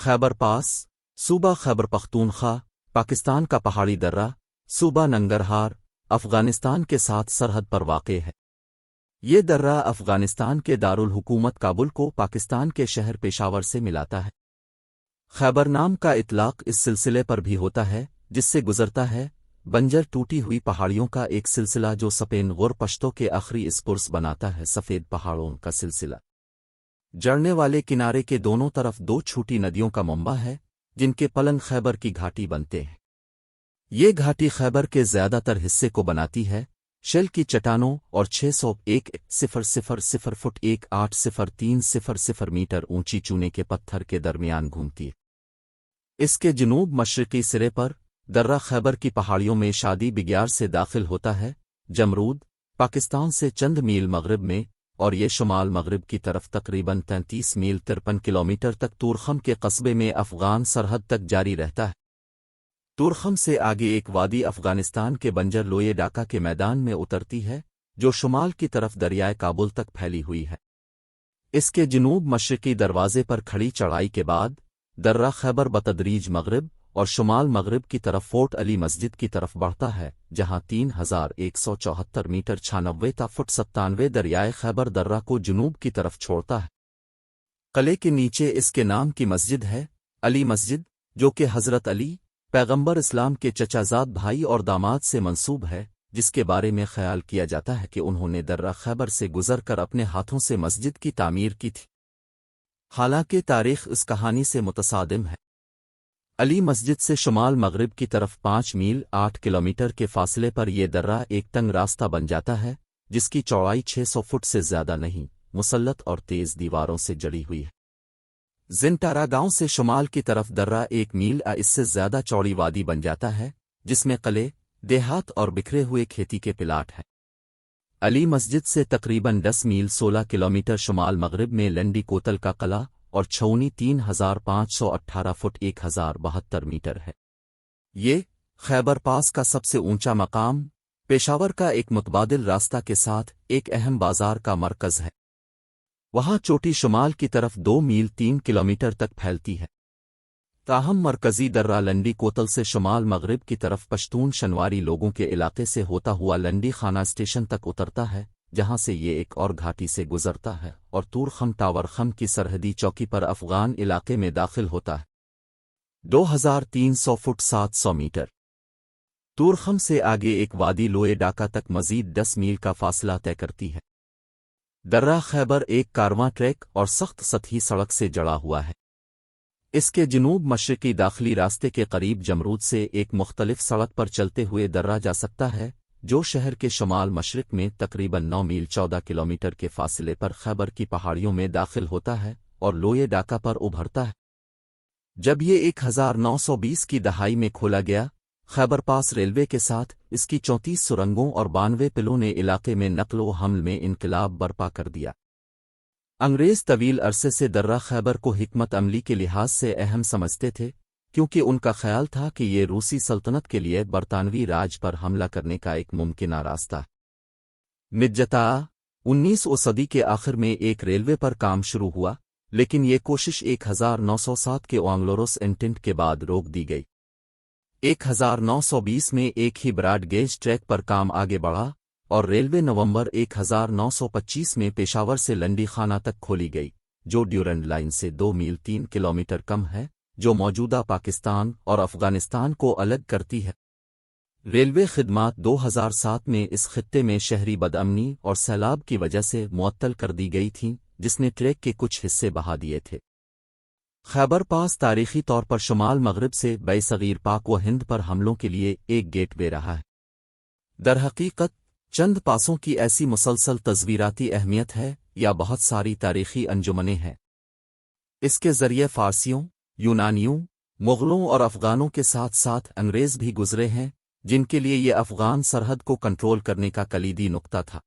खैबर पास, सूबा खैबर पख्तूनख्वा, पाकिस्तान का पहाड़ी दर्रा, सूबा नंगरहार, अफ़गानिस्तान के साथ सरहद पर वाक़े है। ये दर्रा अफ़गानिस्तान के दारुल हुकूमत काबुल को पाकिस्तान के शहर पेशावर से मिलाता है। खैबर नाम का इतलाक़ इस सिलसिले पर भी होता है जिससे गुज़रता है बंजर टूटी हुई पहाड़ियों का एक सिलसिला जो सपेन गुर पश्तों के आखिरी स्पुर्स बनाता है। सफ़ेद पहाड़ों का सिलसिला जड़ने वाले किनारे के दोनों तरफ दो छोटी नदियों का मंबा है जिनके पलन खैबर की घाटी बनते हैं। ये घाटी खैबर के ज़्यादातर हिस्से को बनाती है शेल की चट्टानों और 601,000 फुट 1803,000 मीटर ऊंची चूने के पत्थर के दरमियान घूमती है। इसके जनूब मशरक़ी सिरे पर दर्रा खैबर की पहाड़ियों में शादी बिग्यार से दाखिल होता है, जमरूद पाकिस्तान से चंद मील मगरिब में, और ये शुमाल मगरिब की तरफ तकरीबन 33 मील 53 किलोमीटर तक तूरखम के कस्बे में अफ़गान सरहद तक जारी रहता है। तूरखम से आगे एक वादी अफ़गानिस्तान के बंजर लोये डाका के मैदान में उतरती है जो शुमाल की तरफ दरियाए काबुल तक फैली हुई है। इसके जनूब मशरक़ी दरवाजे पर खड़ी चढ़ाई के बाद दर्रा खैबर बतदरीज मगरिब और शुमाल मगरिब की तरफ फोर्ट अली मस्जिद की तरफ बढ़ता है जहां 3174 मीटर 96 फुट 97 दरियाए खैबर दर्रा को जनूब की तरफ छोड़ता है। किले के नीचे इसके नाम की मस्जिद है अली मस्जिद, जो कि हज़रत अली पैगंबर इस्लाम के चचाजाद भाई और दामाद से मंसूब है, जिसके बारे में ख्याल किया जाता है कि उन्होंने दर्रा खैबर से गुजरकर अपने हाथों से मस्जिद की तामीर की थी। हालांकि तारीख इस कहानी से मुतसादिम है। अली मस्जिद से शुमाल मगरिब की तरफ 5 मील 8 किलोमीटर के फासले पर यह दर्रा एक तंग रास्ता बन जाता है जिसकी चौड़ाई 600 फुट से ज्यादा नहीं, मुसल्लत और तेज दीवारों से जड़ी हुई है। जिनटारा गांव से शुमाल की तरफ दर्रा 1 मील इससे ज्यादा चौड़ी वादी बन जाता है जिसमें कले, देहात और बिखरे हुए खेती के प्लाट हैं। अली मस्जिद से तकरीबन 10 मील 16 किलोमीटर शुमाल मगरिब में लंडी कोतल का कला और छौनी 3518 फुट 1072 मीटर है। ये खैबर पास का सबसे ऊंचा मकाम पेशावर का एक मुतबादिल रास्ता के साथ एक अहम बाजार का मरकज है। वहां चोटी शुमाल की तरफ 2 मील 3 किलोमीटर तक फैलती है। ताहम मरकजी दर्रा लंडी कोतल से शुमाल मगरिब की तरफ पश्तून शनवारी लोगों के इलाके से होता हुआ लंडी खाना स्टेशन तक उतरता है, जहां से ये एक और घाटी से गुजरता है और तूरखम टावर खम की सरहदी चौकी पर अफ़गान इलाके में दाखिल होता है। 2300 फुट 700 मीटर तूरखम से आगे एक वादी लोये डाका तक मजीद 10 मील का फासला तय करती है। दर्रा खैबर एक कारवां ट्रैक और सख्त सतही सड़क से जड़ा हुआ है। इसके जनूब मशरक़ी दाखिली रास्ते के करीब जमरूद से एक मुख्तलिफ सड़क पर चलते हुए दर्रा जा सकता है जो शहर के शुमाल मशरिक में तकरीबन 9 मील 14 किलोमीटर के फासले पर खैबर की पहाड़ियों में दाखिल होता है और लोये डाका पर उभरता है। जब ये 1920 की दहाई में खोला गया, खैबर पास रेलवे के साथ इसकी 34 सुरंगों और 92 पिलों ने इलाके में नक्लो हमल में इनकलाब बर्पा कर दिया। अंग्रेज़ तवील अरसे से दर्रा खैबर को हिकमत अमली के लिहाज से अहम समझते थे, क्योंकि उनका ख्याल था कि ये रूसी सल्तनत के लिए बरतानवी राज पर हमला करने का एक मुमकिन रास्ता है। मिज्जता 19वीं सदी के आखिर में एक रेलवे पर काम शुरू हुआ, लेकिन ये कोशिश 1907 के एंग्लोरोस इंटेंट के बाद रोक दी गई। 1920 में एक ही ब्रॉड गेज ट्रैक पर काम आगे बढ़ा और रेलवे नवंबर 1925 में पेशावर से लंडी खाना तक खोली गई, जो ड्यूरंड लाइन से 2 मील 3 किलोमीटर कम है, जो मौजूदा पाकिस्तान और अफ़गानिस्तान को अलग करती है। रेलवे खिदमात 2007 में इस खित्ते में शहरी बदअमनी और सैलाब की वजह से मुअत्तल कर दी गई थीं, जिसने ट्रैक के कुछ हिस्से बहा दिए थे। खैबर पास तारीखी तौर पर शुमाल मगरिब से बैसगीर पाक व हिंद पर हमलों के लिए एक गेटवे रहा है। दरहकीकत चंद पासों की ऐसी मुसलसल तज़वीराती अहमियत है या बहुत सारी तारीखी अंजुमनें हैं। इसके ज़रिए फ़ारसियों, यूनानियों, मुग़लों और अफ़गानों के साथ साथ अंग्रेज़ भी गुज़रे हैं, जिनके लिए ये अफ़गान सरहद को कंट्रोल करने का कलीदी नुक्ता था।